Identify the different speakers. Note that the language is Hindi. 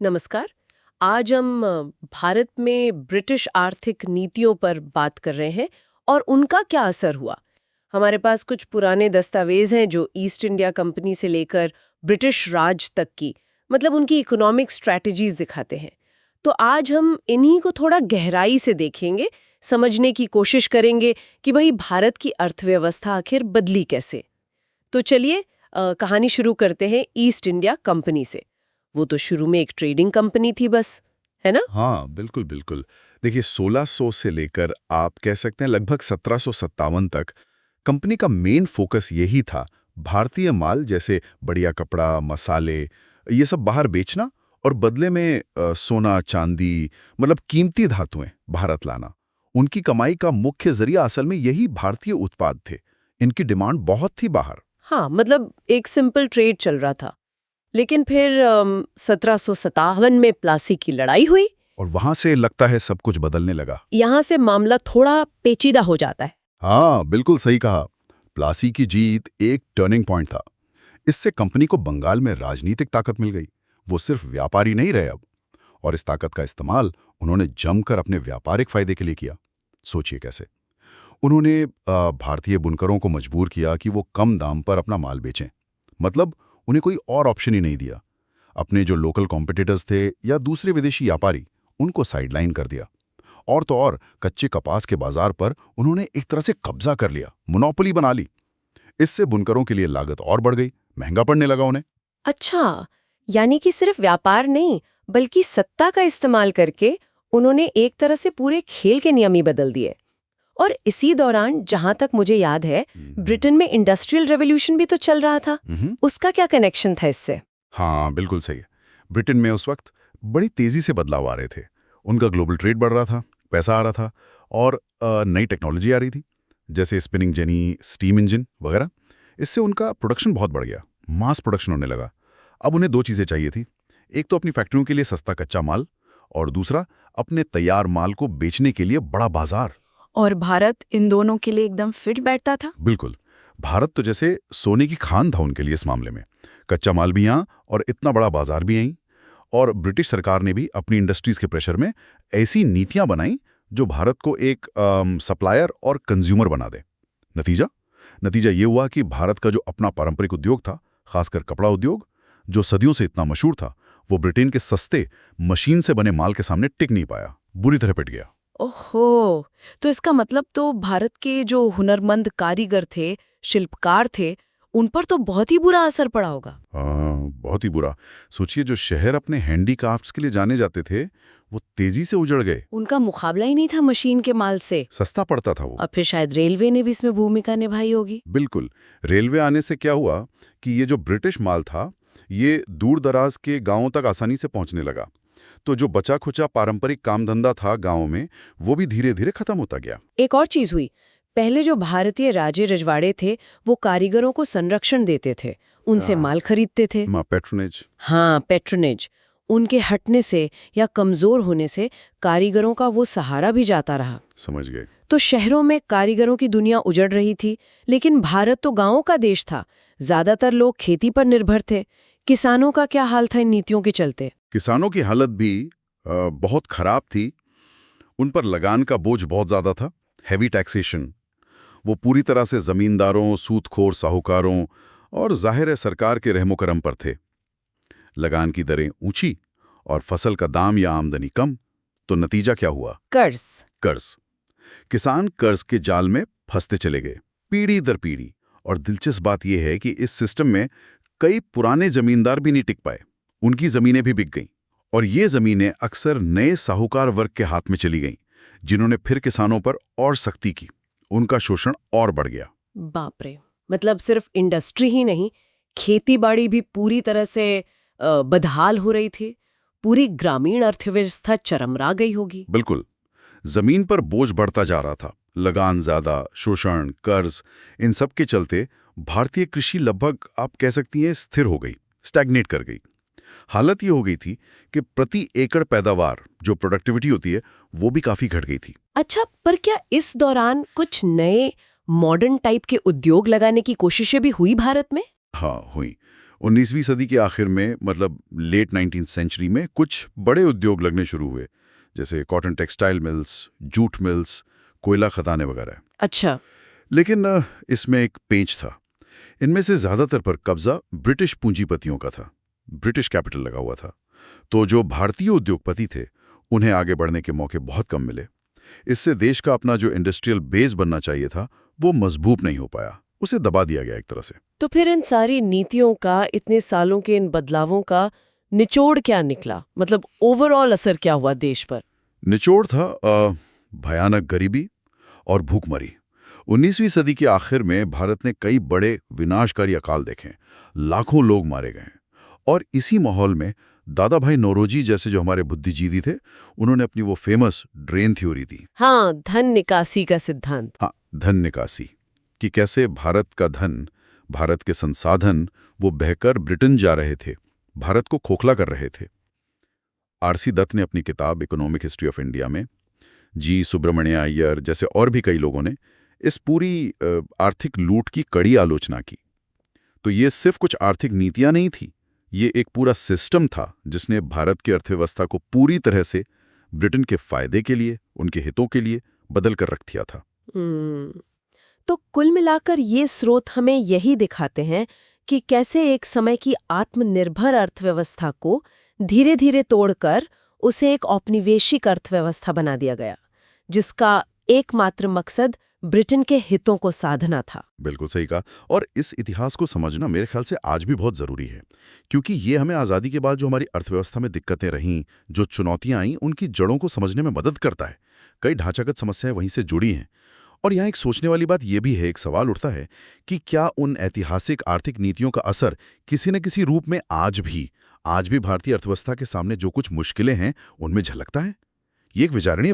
Speaker 1: नमस्कार। आज हम भारत में ब्रिटिश आर्थिक नीतियों पर बात कर रहे हैं और उनका क्या असर हुआ। हमारे पास कुछ पुराने दस्तावेज हैं जो ईस्ट इंडिया कंपनी से लेकर ब्रिटिश राज तक की मतलब उनकी इकोनॉमिक स्ट्रैटेजीज दिखाते हैं। तो आज हम इन्हीं को थोड़ा गहराई से देखेंगे, समझने की कोशिश करेंगे कि भाई भारत की अर्थव्यवस्था आखिर बदली कैसे। तो चलिए कहानी शुरू करते हैं ईस्ट इंडिया कंपनी से। वो तो शुरू में एक ट्रेडिंग कंपनी थी बस, है ना?
Speaker 2: हाँ, बिल्कुल, बिल्कुल। देखिए 1600 से लेकर आप कह सकते हैं लगभग 1757 तक कंपनी का मेन फोकस यही था, भारतीय माल जैसे बढ़िया कपड़ा, मसाले, ये सब बाहर बेचना और बदले में सोना, चांदी मतलब कीमती धातुएं भारत लाना। उनकी कमाई का मुख्य जरिया असल में यही भारतीय उत्पाद थे। इनकी डिमांड बहुत थी बाहर।
Speaker 1: हाँ, मतलब एक सिंपल ट्रेड चल रहा था। लेकिन फिर 1757 में प्लासी की लड़ाई हुई।
Speaker 2: और वहां से लगता है सब कुछ बदलने लगा।
Speaker 1: यहाँ से मामला थोड़ा पेचीदा हो जाता है।
Speaker 2: हाँ, बिल्कुल सही कहा। प्लासी की जीत एक टर्निंग पॉइंट था। इससे कंपनी को बंगाल में राजनीतिक ताकत मिल गई। वो सिर्फ व्यापारी नहीं रहे अब, और इस ताकत का इस्तेमाल उन्होंने जमकर अपने व्यापारिक फायदे के लिए किया। सोचिए कैसे। उन्होंने भारतीय बुनकरों को मजबूर किया कि वो कम दाम पर अपना माल बेचें। मतलब उन्हें कोई और ऑप्शन ही नहीं दिया। अपने जो लोकल कॉम्पिटिटर्स थे या दूसरे विदेशी व्यापारी, उनको साइडलाइन कर दिया। और तो और कच्चे कपास के बाजार पर उन्होंने एक तरह से कब्जा कर लिया, मोनोपोली बना ली। इससे बुनकरों के लिए लागत और बढ़ गई, महंगा पड़ने लगा उन्हें।
Speaker 1: अच्छा, यानी कि सिर्फ व्यापार नहीं बल्कि सत्ता का इस्तेमाल करके उन्होंने एक तरह से पूरे खेल के नियम ही बदल दिए। और इसी दौरान जहां तक मुझे याद है, ब्रिटेन में इंडस्ट्रियल रेवोल्यूशन भी तो चल रहा था। उसका क्या कनेक्शन था इससे?
Speaker 2: हाँ, बिल्कुल सही है। ब्रिटेन में उस वक्त बड़ी तेजी से बदलाव आ रहे थे। उनका ग्लोबल ट्रेड बढ़ रहा था, पैसा आ रहा था, और नई टेक्नोलॉजी आ रही थी, जैसे स्पिनिंग जेनी, स्टीम इंजन वगैरह। इससे उनका प्रोडक्शन बहुत बढ़ गया, मास प्रोडक्शन होने लगा। अब उन्हें दो चीज़ें चाहिए थी। एक तो अपनी फैक्ट्रियों के लिए सस्ता कच्चा माल, और दूसरा अपने तैयार माल को बेचने के लिए बड़ा बाजार।
Speaker 3: और भारत इन दोनों के लिए एकदम फिट बैठता था।
Speaker 2: बिल्कुल। भारत तो जैसे सोने की खान था उनके लिए इस मामले में। कच्चा माल भी यहाँ और इतना बड़ा बाजार भी यहीं। और ब्रिटिश सरकार ने भी अपनी इंडस्ट्रीज के प्रेशर में ऐसी नीतियां बनाई जो भारत को एक सप्लायर और कंज्यूमर बना दे। नतीजा नतीजा ये हुआ कि भारत का जो अपना पारंपरिक उद्योग था, खासकर कपड़ा उद्योग, जो सदियों से इतना मशहूर था, वो ब्रिटेन के सस्ते मशीन से बने माल के सामने टिक नहीं पाया, बुरी तरह पिट गया।
Speaker 3: ओहो, तो इसका मतलब तो भारत के जो हुनरमंद कारीगर थे, शिल्पकार थे, उन पर तो बहुत ही बुरा असर पड़ा होगा।
Speaker 2: हाँ, बहुत ही बुरा। सोचिए, जो शहर अपने हैंडीक्राफ्ट्स के लिए जाने जाते थे, वो तेजी से उजड़ गए।
Speaker 3: उनका मुकाबला ही नहीं था मशीन के माल से।
Speaker 2: सस्ता पड़ता था वो।
Speaker 3: और फिर शायद रेलवे ने भी इसमें भूमिका निभाई होगी।
Speaker 2: बिल्कुल। रेलवे आने से क्या हुआ कि ये जो ब्रिटिश माल था, ये दूर दराज के गांवों तक आसानी से पहुंचने लगा। तो जो बचा खुचा पारंपरिक काम धंधा था गांव में, वो भी धीरे धीरे खत्म होता गया।
Speaker 1: एक और चीज हुई। पहले जो भारतीय राजे रजवाड़े थे वो कारीगरों को संरक्षण देते थे, उनसे माल खरीदते थे।
Speaker 2: पैट्रोनेज।
Speaker 1: हाँ, पैट्रोनेज। उनके हटने से या कमजोर होने से कारीगरों का वो सहारा भी जाता रहा।
Speaker 2: समझ गए।
Speaker 1: तो शहरों में कारीगरों की दुनिया उजड़ रही थी, लेकिन भारत तो गांवों का देश था। ज्यादातर लोग खेती पर निर्भर थे। किसानों का क्या हाल था इन नीतियों के चलते?
Speaker 2: किसानों की हालत भी बहुत खराब थी। उन पर लगान का बोझ बहुत ज्यादा था, हैवी टैक्सेशन। वो पूरी तरह से जमींदारों, सूदखोर साहूकारों और जाहिर है सरकार के रहमो करम पर थे। लगान की दरें ऊंची और फसल का दाम या आमदनी कम, तो नतीजा क्या हुआ?
Speaker 1: कर्ज।
Speaker 2: कर्ज। किसान कर्ज के जाल में फंसते चले गए, पीढ़ी दर पीढ़ी। और दिलचस्प बात यह है कि इस सिस्टम में कई पुराने जमींदार भी नहीं टिक पाए, उनकी जमीनें भी बिक गईं। और ये जमीनें अक्सर नए साहूकार वर्ग के हाथ में चली गईं, जिन्होंने फिर किसानों पर और सख्ती की। उनका शोषण और बढ़ गया।
Speaker 1: बाप रे, मतलब सिर्फ इंडस्ट्री ही नहीं, खेती बाड़ी भी पूरी तरह से बदहाल हो रही थी। पूरी ग्रामीण अर्थव्यवस्था चरमरा गई होगी।
Speaker 2: बिल्कुल। जमीन पर बोझ बढ़ता जा रहा था। लगान ज्यादा, शोषण, कर्ज, इन सब के चलते भारतीय कृषि लगभग आप कह सकती हैं स्थिर हो गई, स्टैग्नेट कर गई। हालत ये हो गई थी कि प्रति एकड़ पैदावार जो प्रोडक्टिविटी होती है, वो भी काफी घट गई थी।
Speaker 1: अच्छा, पर क्या इस दौरान कुछ नए मॉडर्न टाइप के उद्योग लगाने की कोशिशें भी हुई भारत में?
Speaker 2: हाँ, हुई। 19वीं सदी के आखिर में मतलब लेट 19th सेंचुरी में कुछ बड़े उद्योग लगने शुरू हुए, जैसे cotton textile mills, jute mills, कोयला खदानें वगैरह।
Speaker 1: अच्छा।
Speaker 2: लेकिन इसमें एक पेंच था। इनमें से ज़्यादातर पर कब्जा ब्रिटिश पूंजीपतियों का था, ब्रिटिश कैपिटल लगा हुआ था। तो जो भारतीय उद्योगपति थे उन्हें आगे बढ़ने के मौके बहुत कम मिले। इससे देश का अपना जो इंडस्ट्रियल बेस बनना चाहिए था वो मजबूत नहीं हो पाया, उसे दबा दिया गया एक तरह से।
Speaker 1: तो फिर इन सारी नीतियों का, इतने सालों के इन बदलावों का निचोड़ क्या निकला? मतलब ओवरऑल असर क्या हुआ देश पर?
Speaker 2: निचोड़ था भयानक गरीबी और भूखमरी। 19वीं सदी के आखिर में भारत ने कई बड़े विनाशकारी अकाल देखे, लाखों लोग मारे गए। और इसी माहौल में दादा भाई नौरोजी जैसे जो हमारे बुद्धिजीवी थे, उन्होंने अपनी वो फेमस ड्रेन थ्योरी दी।
Speaker 1: हाँ, धन निकासी का सिद्धांत।
Speaker 2: हाँ, धन निकासी, कि कैसे भारत का धन, भारत के संसाधन वो बहकर ब्रिटेन जा रहे थे, भारत को खोखला कर रहे थे। आरसी दत्त ने अपनी किताब इकोनॉमिक हिस्ट्री ऑफ इंडिया में, जी सुब्रमण्य अय्यर जैसे और भी कई लोगों ने इस पूरी आर्थिक लूट की कड़ी आलोचना की। तो ये सिर्फ कुछ आर्थिक नीतियां नहीं थी, ये एक पूरा सिस्टम था जिसने भारत की अर्थव्यवस्था को पूरी तरह से ब्रिटेन के फायदे के लिए, उनके हितों के लिए बदल कर रख दिया था।
Speaker 1: तो कुल मिलाकर ये स्रोत हमें यही दिखाते हैं कि कैसे एक समय की आत्मनिर्भर अर्थव्यवस्था को धीरे धीरे तोड़कर उसे एक औपनिवेशिक अर्थव्यवस्था बना दिया गया, जिसका एकमात्र मकसद ब्रिटेन के हितों को साधना था।
Speaker 2: बिल्कुल सही कहा। और इस इतिहास को समझना मेरे ख्याल से आज भी बहुत ज़रूरी है, क्योंकि ये हमें आज़ादी के बाद जो हमारी अर्थव्यवस्था में दिक्कतें रहीं, जो चुनौतियां आईं, उनकी जड़ों को समझने में मदद करता है। कई ढांचागत समस्याएं वहीं से जुड़ी हैं। और यहाँ एक सोचने वाली बात यह भी है, एक सवाल उठता है कि क्या उन ऐतिहासिक आर्थिक नीतियों का असर किसी न किसी रूप में आज भी भारतीय अर्थव्यवस्था के सामने जो कुछ मुश्किलें हैं उनमें झलकता है? ये एक विचारणीय